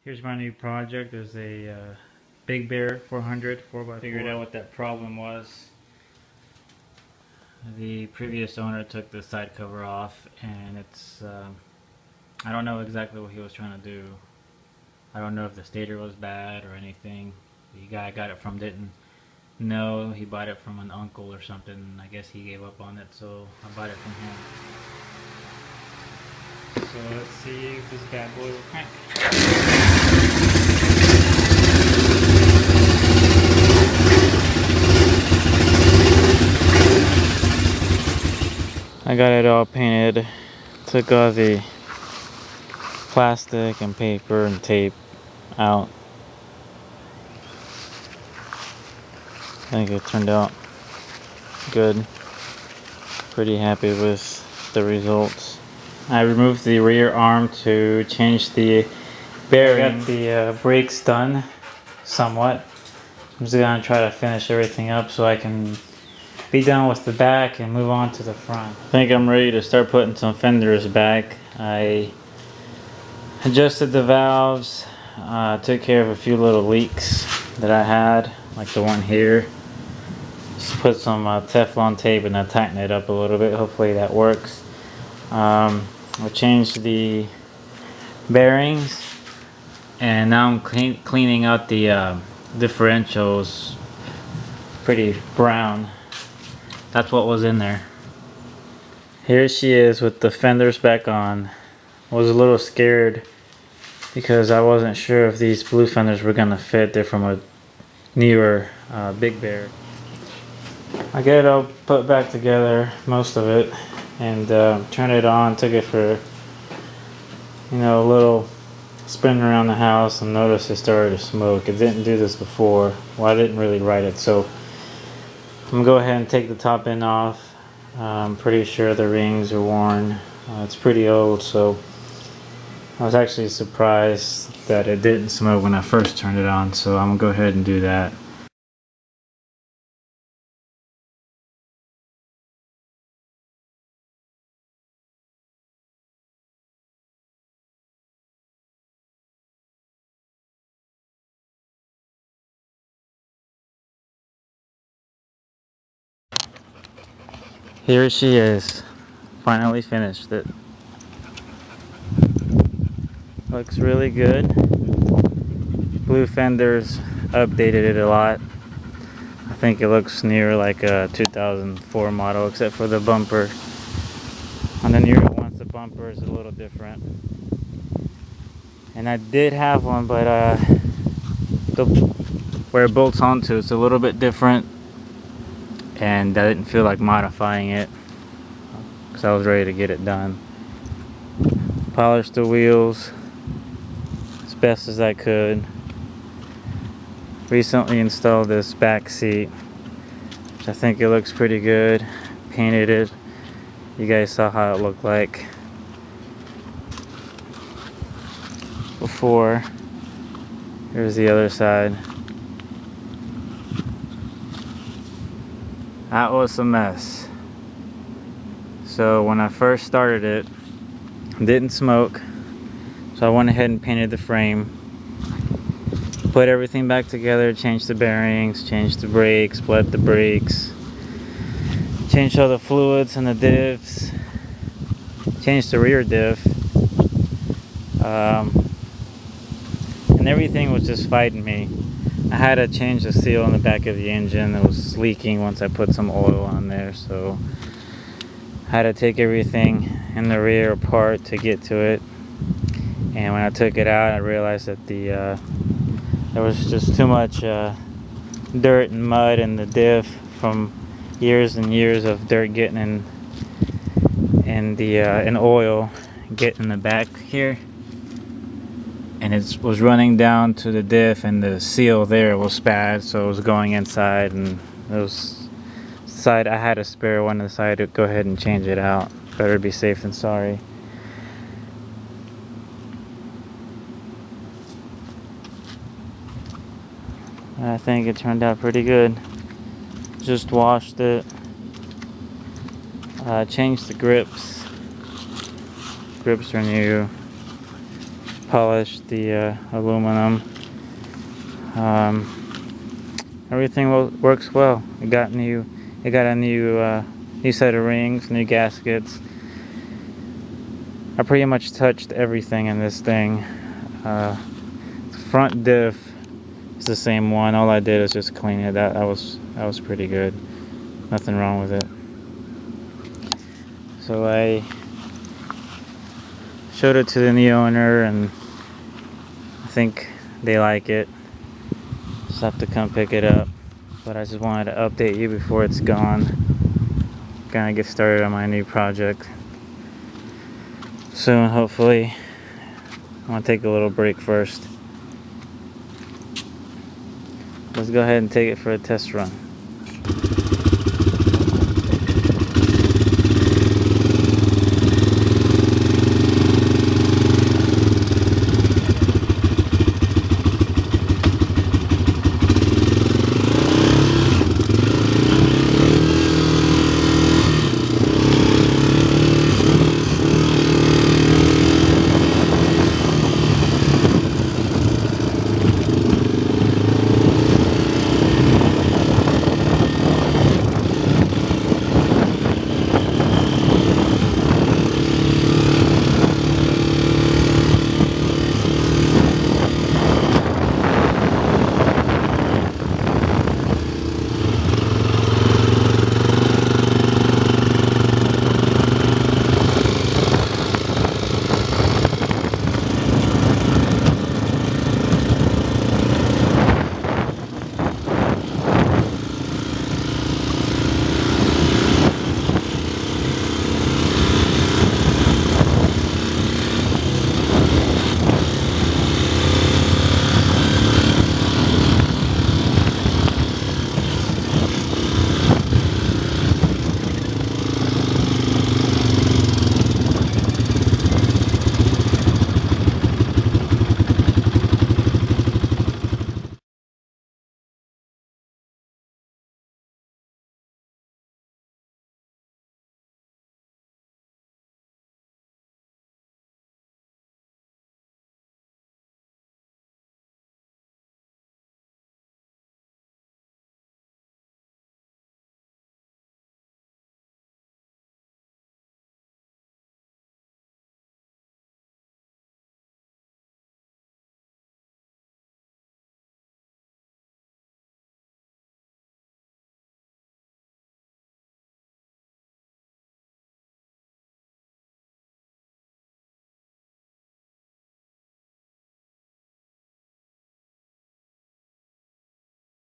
Here's my new project. There's a Big Bear 400 4x4. Figured out what that problem was. The previous owner took the side cover off, and it's I don't know exactly what he was trying to do. I don't know if the stator was bad or anything. The guy I got it from didn't know. He bought it from an uncle or something. I guess he gave up on it, so I bought it from him. So let's see if this bad boy will crank. I got it all painted. Took all the plastic and paper and tape out. I think it turned out good. Pretty happy with the results. I removed the rear arm to change the bearing. I got the brakes done somewhat. I'm just gonna try to finish everything up so I can be done with the back and move on to the front. I think I'm ready to start putting some fenders back. I adjusted the valves, took care of a few little leaks that I had, like the one here. Just put some Teflon tape and I tightened it up a little bit. Hopefully that works. I changed the bearings, and now I'm cleaning out the differentials. Pretty brown. That's what was in there. Here she is with the fenders back on. I was a little scared because I wasn't sure if these blue fenders were gonna fit. They're from a newer Big Bear. I got it all put back together, most of it, and turned it on. Took it for, a little spin around the house, and noticed it started to smoke. It didn't do this before. Well, I didn't really write it, so I'm gonna go ahead and take the top end off. I'm pretty sure the rings are worn. It's pretty old, so I was actually surprised that it didn't smoke when I first turned it on, so I'm gonna go ahead and do that. Here she is. Finally finished it. Looks really good. Blue fenders updated it a lot. I think it looks near like a 2004 model, except for the bumper. On the newer ones, the bumper is a little different. And I did have one, but where it bolts onto, it's a little bit different. And I didn't feel like modifying it because I was ready to get it done. Polished the wheels as best as I could. Recently installed this back seat, which I think it looks pretty good. Painted it. You guys saw how it looked like before. Here's the other side. That was a mess. So when I first started it didn't smoke, so I went ahead and painted the frame, put everything back together, changed the bearings, changed the brakes, bled the brakes, changed all the fluids and the divs, changed the rear diff, and everything was just fighting me. I had to change the seal in the back of the engine. It was leaking once I put some oil on there, so I had to take everything in the rear apart to get to it. And when I took it out, I realized that there was just too much dirt and mud in the diff from years and years of dirt getting in oil getting in the back here. And it was running down to the diff, and the seal there was bad, so it was going inside, and those side, I had a spare one on the side to go ahead and change it out. Better be safe than sorry. I think it turned out pretty good. Just washed it, changed the grips. Grips are new. polished the aluminum. Everything works well. It got a new set of rings, new gaskets. I pretty much touched everything in this thing. The front diff is the same one. All I did is just clean it. That was pretty good. Nothing wrong with it. So I showed it to the new owner, and I think they like it. Just have to come pick it up. But I just wanted to update you before it's gone. Gonna get started on my new project soon, hopefully. I want to take a little break first. Let's go ahead and take it for a test run.